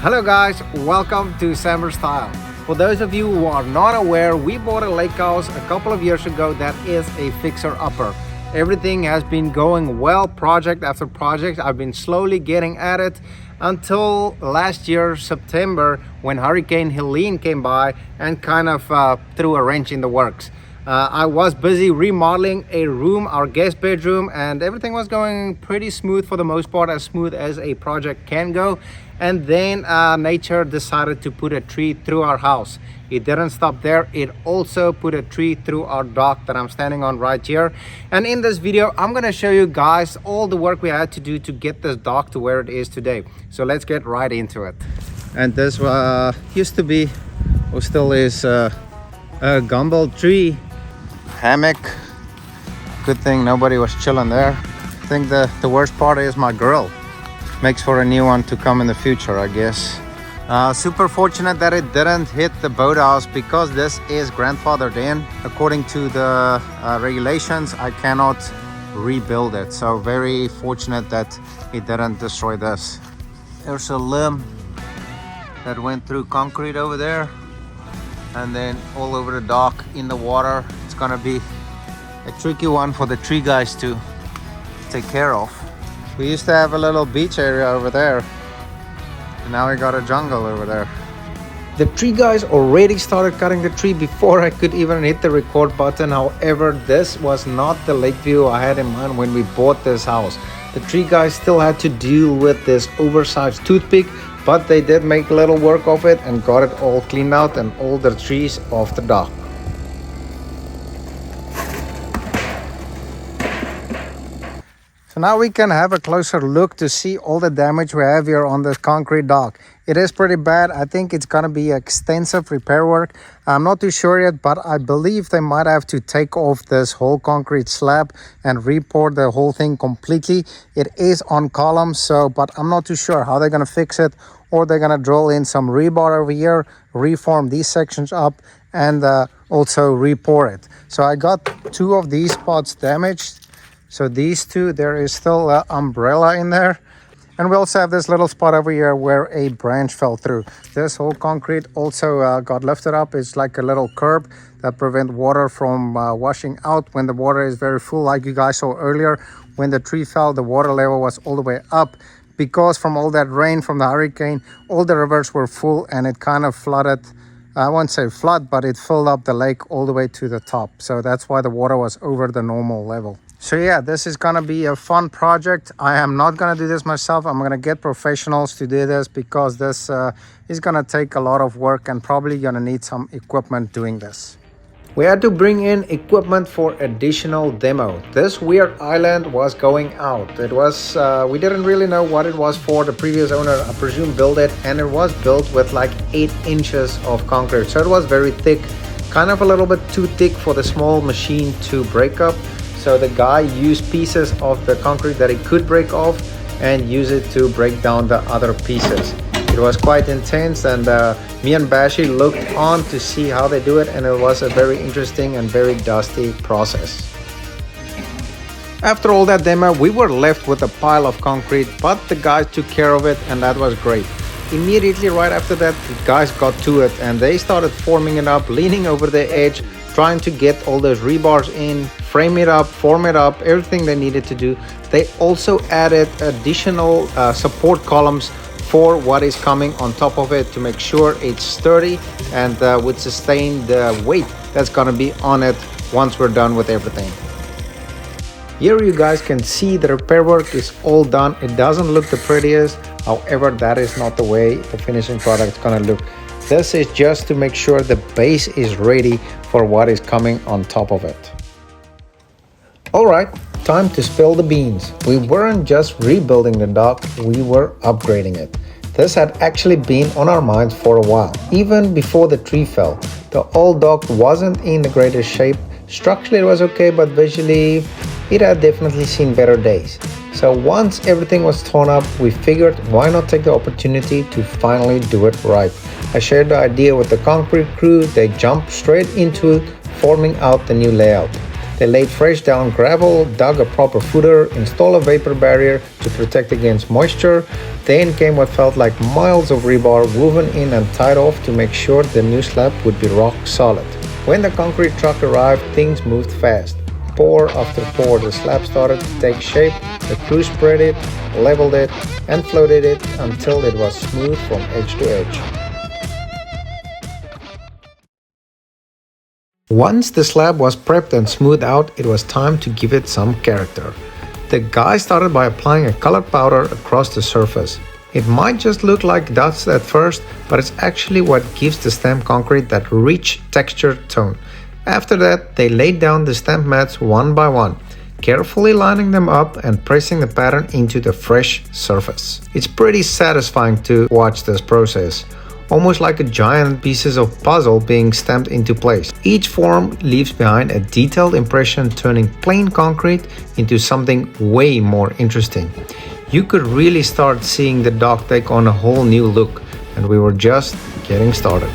Hello guys, welcome to Summer Style. For those of you who are not aware, we bought a lake house a couple of years ago that is a fixer-upper. Everything has been going well, project after project. I've been slowly getting at it until last year, September, when Hurricane Helene came by and kind of threw a wrench in the works. I was busy remodeling a room, our guest bedroom, and everything was going pretty smooth for the most part, as smooth as a project can go. And then nature decided to put a tree through our house. It didn't stop there. It also put a tree through our dock that I'm standing on right here. And in this video, I'm gonna show you guys all the work we had to do to get this dock to where it is today. So let's get right into it. And this used to be, or still is, a gumbo tree hammock. Good thing nobody was chilling there. I think the worst part is my grill. Makes for a new one to come in the future, I guess. Super fortunate that it didn't hit the boathouse because this is grandfathered in. According to the regulations, I cannot rebuild it. So very fortunate that it didn't destroy this. There's a limb that went through concrete over there, and then all over the dock in the water. It's gonna be a tricky one for the tree guys to take care of. We used to have a little beach area over there, and now we got a jungle over there. The tree guys already started cutting the tree before I could even hit the record button. However, this was not the lake view I had in mind when we bought this house. The tree guys still had to deal with this oversized toothpick, but they did make little work of it and got it all cleaned out and all the trees off the dock. So now we can have a closer look to see all the damage we have here on this concrete dock. It is pretty bad. I think it's gonna be extensive repair work. I'm not too sure yet, but I believe they might have to take off this whole concrete slab and re-pour the whole thing completely. It is on columns, so, but I'm not too sure how they're gonna fix it, or they're gonna drill in some rebar over here, reform these sections up, and also re-pour it. So I got two of these spots damaged. So these two, there is still an umbrella in there. And we also have this little spot over here where a branch fell through. This whole concrete also got lifted up. It's like a little curb that prevents water from washing out when the water is very full. Like you guys saw earlier, when the tree fell, the water level was all the way up. Because from all that rain from the hurricane, all the rivers were full and it kind of flooded. I won't say flood, but it filled up the lake all the way to the top. So that's why the water was over the normal level. So yeah, this is gonna be a fun project. I am not gonna do this myself. I'm gonna get professionals to do this because this is gonna take a lot of work and probably gonna need some equipment doing this. We had to bring in equipment for additional demo. This weird island was going out. It was, we didn't really know what it was for. The previous owner, I presume, built it, and it was built with like 8 inches of concrete. So it was very thick, kind of a little bit too thick for the small machine to break up. So the guy used pieces of the concrete that he could break off and use it to break down the other pieces. It was quite intense, and me and Bashi looked on to see how they do it, and it was a very interesting and very dusty process. After all that demo, we were left with a pile of concrete, but the guys took care of it, and that was great. Immediately right after that, the guys got to it and they started forming it up, leaning over the edge, trying to get all those rebars in, frame it up, form it up, everything they needed to do. They also added additional support columns for what is coming on top of it to make sure it's sturdy and would sustain the weight that's gonna be on it once we're done with everything. Here you guys can see the repair work is all done. It doesn't look the prettiest. However, that is not the way the finishing product is gonna look. This is just to make sure the base is ready for what is coming on top of it. All right, time to spill the beans. We weren't just rebuilding the dock, we were upgrading it. This had actually been on our minds for a while, even before the tree fell. The old dock wasn't in the greatest shape. Structurally it was okay, but visually it had definitely seen better days. So once everything was torn up, we figured why not take the opportunity to finally do it right. I shared the idea with the concrete crew. They jumped straight into it, forming out the new layout. They laid fresh down gravel, dug a proper footer, installed a vapor barrier to protect against moisture. Then came what felt like miles of rebar woven in and tied off to make sure the new slab would be rock solid. When the concrete truck arrived, things moved fast. Pour after pour, the slab started to take shape. The crew spread it, leveled it, and floated it until it was smooth from edge to edge. Once the slab was prepped and smoothed out, it was time to give it some character. The guy started by applying a colored powder across the surface. It might just look like dust at first, but it's actually what gives the stamped concrete that rich textured tone. After that, they laid down the stamp mats one by one, carefully lining them up and pressing the pattern into the fresh surface. It's pretty satisfying to watch this process, almost like a giant pieces of puzzle being stamped into place. Each form leaves behind a detailed impression, turning plain concrete into something way more interesting. You could really start seeing the dock take on a whole new look, and we were just getting started.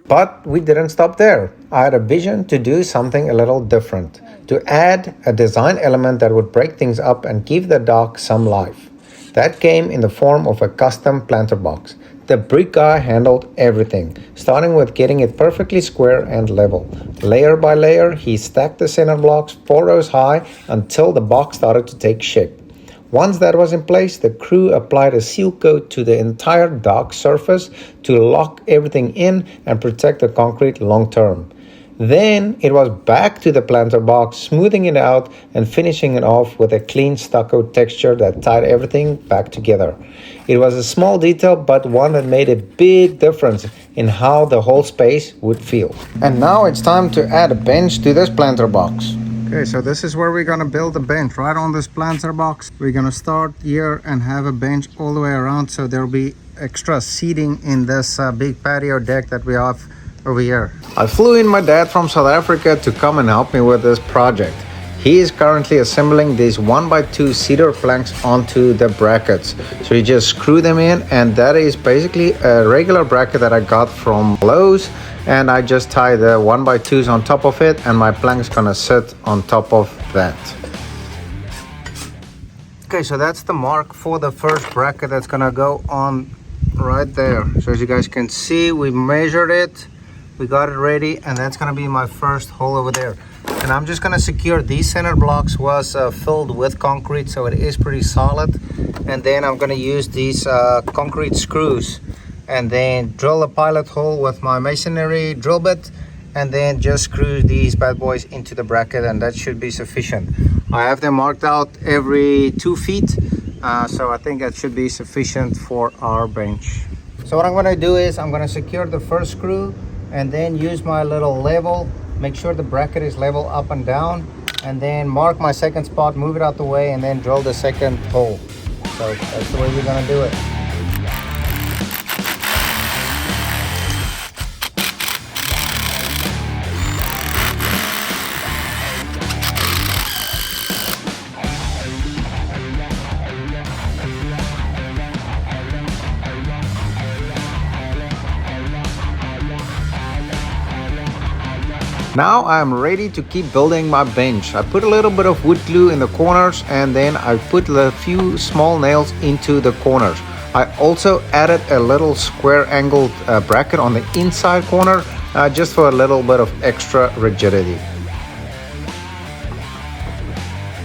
But we didn't stop there. I had a vision to do something a little different, to add a design element that would break things up and give the dock some life. That came in the form of a custom planter box. The brick guy handled everything, starting with getting it perfectly square and level. Layer by layer, he stacked the center blocks 4 rows high until the box started to take shape. Once that was in place, the crew applied a seal coat to the entire dock surface to lock everything in and protect the concrete long term. Then it was back to the planter box, smoothing it out and finishing it off with a clean stucco texture that tied everything back together. It was a small detail, but one that made a big difference in how the whole space would feel. And now it's time to add a bench to this planter box. Okay, so this is where we're gonna build a bench, right on this planter box. We're gonna start here and have a bench all the way around, so there'll be extra seating in this big patio deck that we have over here. I flew in my dad from South Africa to come and help me with this project. He is currently assembling these 1x2 cedar planks onto the brackets. So you just screw them in, and that is basically a regular bracket that I got from Lowe's, and I just tie the 1x2s on top of it, and my plank's gonna sit on top of that. Okay, so that's the mark for the first bracket that's gonna go on right there. So as you guys can see, we measured it, we got it ready, and that's gonna be my first hole over there. And I'm just gonna secure these center blocks was filled with concrete, so it is pretty solid. And then I'm gonna use these concrete screws and then drill a pilot hole with my masonry drill bit, and then just screw these bad boys into the bracket, and that should be sufficient. I have them marked out every 2 feet, so I think that should be sufficient for our bench. So what I'm gonna do is I'm gonna secure the first screw and then use my little level, make sure the bracket is level up and down, and then mark my second spot, move it out the way, and then drill the second hole. So that's the way we're gonna do it. Now I'm ready to keep building my bench. I put a little bit of wood glue in the corners, and then I put a few small nails into the corners. I also added a little square angled bracket on the inside corner just for a little bit of extra rigidity.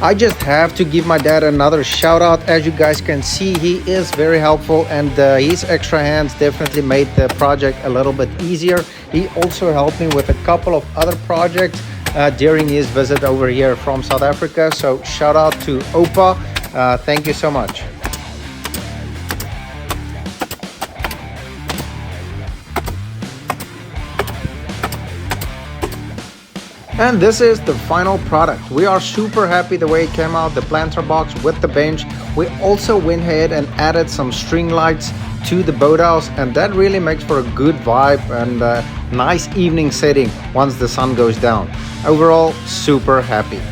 I just have to give my dad another shout out. As you guys can see, he is very helpful, and his extra hands definitely made the project a little bit easier. He also helped me with a couple of other projects during his visit over here from South Africa. So shout out to Opa. Thank you so much. And this is the final product. We are super happy the way it came out, the planter box with the bench. We also went ahead and added some string lights to the boathouse, and that really makes for a good vibe and a nice evening setting once the sun goes down. Overall, super happy.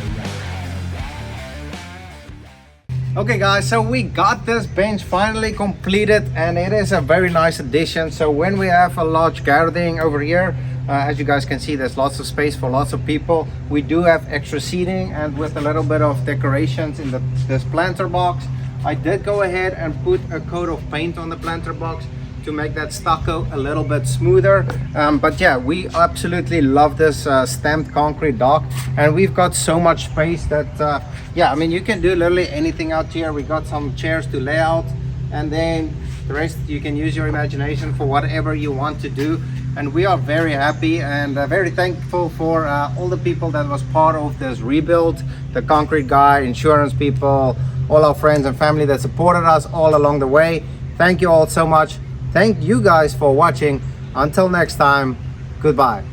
Okay guys, so we got this bench finally completed and it is a very nice addition. So when we have a large gathering over here, as you guys can see, there's lots of space for lots of people. We do have extra seating, and with a little bit of decorations in this planter box, I did go ahead and put a coat of paint on the planter box to make that stucco a little bit smoother. But yeah, we absolutely love this stamped concrete dock, and we've got so much space that yeah, I mean, you can do literally anything out here. We got some chairs to lay out, and then the rest you can use your imagination for whatever you want to do. And we are very happy and very thankful for all the people that was part of this rebuild, the concrete guy, insurance people, all our friends and family that supported us all along the way. Thank you all so much. Thank you guys for watching. Until next time, goodbye.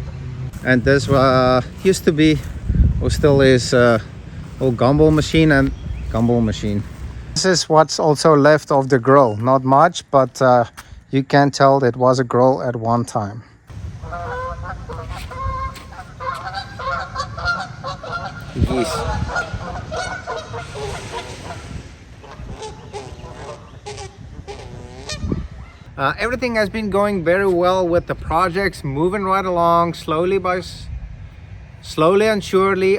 And this used to be, or still is, old gumball machine and gumball machine. This is what's also left of the grill. Not much, but you can tell it was a grill at one time. Geese. Everything has been going very well with the projects, moving right along slowly and surely.